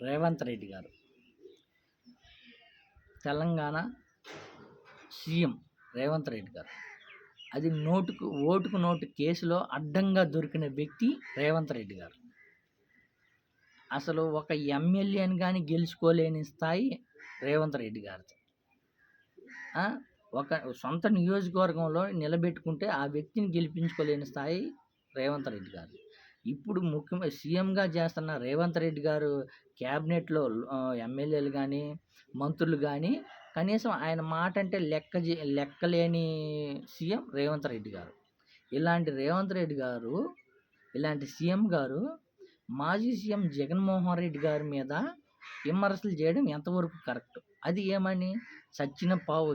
రేవంత్ రెడ్డి గారు తెలంగాణ సీఎం రేవంత్ రెడ్డి గారు అది ఓటుకు నోటు కేసులో అడ్డంగా దొరికిన వ్యక్తి రేవంత్ రెడ్డి గారు. అసలు ఒక ఎమ్మెల్యేని కానీ గెలుచుకోలేని స్థాయి రేవంత్ రెడ్డి గారిది. ఒక సొంత నియోజకవర్గంలో నిలబెట్టుకుంటే ఆ వ్యక్తిని గెలిపించుకోలేని స్థాయి రేవంత్ రెడ్డి గారు. ఇప్పుడు ముఖ్యమైన సీఎంగా చేస్తున్న రేవంత్ రెడ్డి గారు క్యాబినెట్లో ఎమ్మెల్యేలు కానీ మంత్రులు కానీ కనీసం ఆయన మాట అంటే లెక్కలేని సీఎం రేవంత్ రెడ్డి గారు. ఇలాంటి సీఎం గారు మాజీ సీఎం జగన్మోహన్ రెడ్డి గారి మీద విమర్శలు చేయడం ఎంతవరకు కరెక్ట్? అది ఏమని సచ్చిన పావు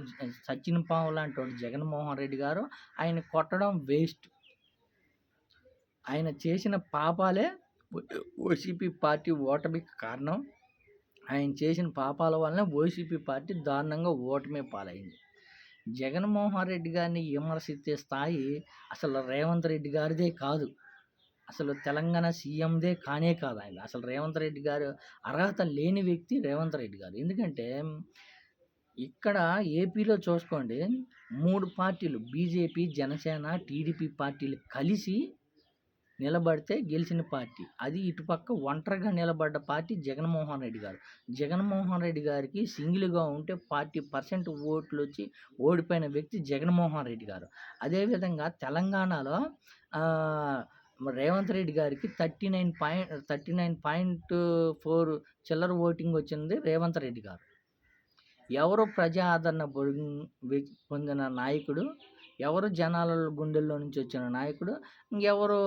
లాంటి వాడు జగన్మోహన్ రెడ్డి గారు, ఆయన కొట్టడం వేస్ట్. ఆయన చేసిన పాపాలే వైసీపీ పార్టీ ఓటమికి కారణం. ఆయన చేసిన పాపాల వలన వైసీపీ పార్టీ దారుణంగా ఓటమి పాలైంది. జగన్మోహన్ రెడ్డి గారిని విమర్శించే స్థాయి అసలు రేవంత్ రెడ్డి గారిదే కాదు, అసలు తెలంగాణ సీఎందే కానే కాదు. ఆయన అసలు రేవంత్ రెడ్డి గారు అర్హత లేని వ్యక్తి రేవంత్ రెడ్డి గారు. ఎందుకంటే ఇక్కడ ఏపీలో చూసుకోండి, 3 పార్టీలు బీజేపీ, జనసేన, టీడీపీ పార్టీలు కలిసి నిలబడితే గెలిచిన పార్టీ. అది ఇటుపక్క ఒంటరిగా నిలబడ్డ పార్టీ జగన్మోహన్ రెడ్డి గారు. జగన్మోహన్ రెడ్డి గారికి సింగిల్గా ఉంటే 40% ఓట్లు వచ్చి ఓడిపోయిన వ్యక్తి జగన్మోహన్ రెడ్డి గారు. అదేవిధంగా తెలంగాణలో రేవంత్ రెడ్డి గారికి 39.4 చిల్లర ఓటింగ్ వచ్చింది రేవంత్ రెడ్డి గారు. ఎవరు ప్రజా ఆదరణ పొందిన నాయకుడు, ఎవరు జనాల గుండెల్లో నుంచి వచ్చిన నాయకుడు, ఇంకెవరు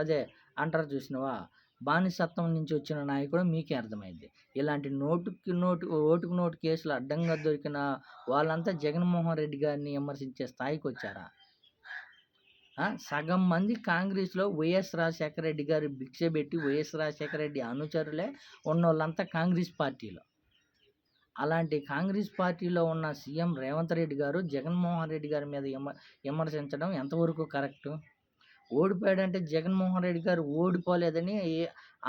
అదే అంటారు చూసినవా బానిసత్వం నుంచి వచ్చిన నాయకుడు మీకే అర్థమైంది. ఇలాంటి ఓటుకు నోటు కేసులు అడ్డంగా దొరికిన వాళ్ళంతా జగన్మోహన్ రెడ్డి గారిని విమర్శించే స్థాయికి వచ్చారా? సగం మంది కాంగ్రెస్లో వైఎస్ రాజశేఖర రెడ్డి గారు భిక్ష పెట్టి వైఎస్ రాజశేఖర రెడ్డి అనుచరులే ఉన్నోళ్ళంతా కాంగ్రెస్ పార్టీలో. అలాంటి కాంగ్రెస్ పార్టీలో ఉన్న సీఎం రేవంత్ రెడ్డి గారు జగన్మోహన్ రెడ్డి గారి మీద విమర్శించడం ఎంతవరకు కరెక్టు? ఓడిపోయాడంటే జగన్మోహన్ రెడ్డి గారు ఓడిపోలేదని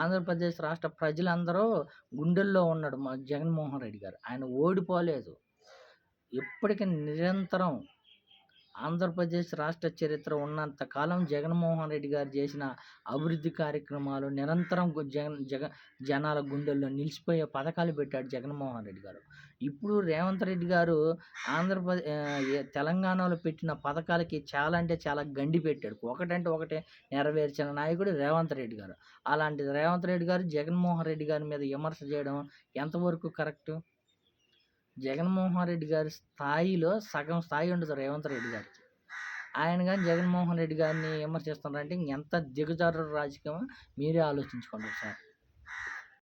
ఆంధ్రప్రదేశ్ రాష్ట్ర ప్రజలందరూ గుండెల్లో ఉన్నాడు మా జగన్మోహన్ రెడ్డి గారు. ఆయన ఓడిపోలేదు. ఇప్పటికీ నిరంతరం ఆంధ్రప్రదేశ్ రాష్ట్ర చరిత్ర ఉన్నంత కాలం జగన్మోహన్ రెడ్డి గారు చేసిన అభివృద్ధి కార్యక్రమాలు నిరంతరం జనాల గుండెల్లో నిలిచిపోయే పథకాలు పెట్టాడు జగన్మోహన్ రెడ్డి గారు. ఇప్పుడు రేవంత్ రెడ్డి గారు తెలంగాణలో పెట్టిన పథకాలకి చాలా అంటే చాలా గండి పెట్టాడు. ఒకటంటే ఒకటే నెరవేర్చిన నాయకుడు రేవంత్ రెడ్డి గారు. అలాంటి రేవంత్ రెడ్డి గారు జగన్మోహన్ రెడ్డి గారి మీద విమర్శ చేయడం ఎంతవరకు కరెక్టు? జగన్మోహన్ రెడ్డి గారి స్థాయిలో సగం స్థాయి ఉండదు రేవంత్ రెడ్డి గారికి. ఆయన కానీ జగన్మోహన్ రెడ్డి గారిని విమర్శిస్తున్నారంటే ఎంత దిగజారు రాజకీయమో మీరే ఆలోచించుకోండి సార్.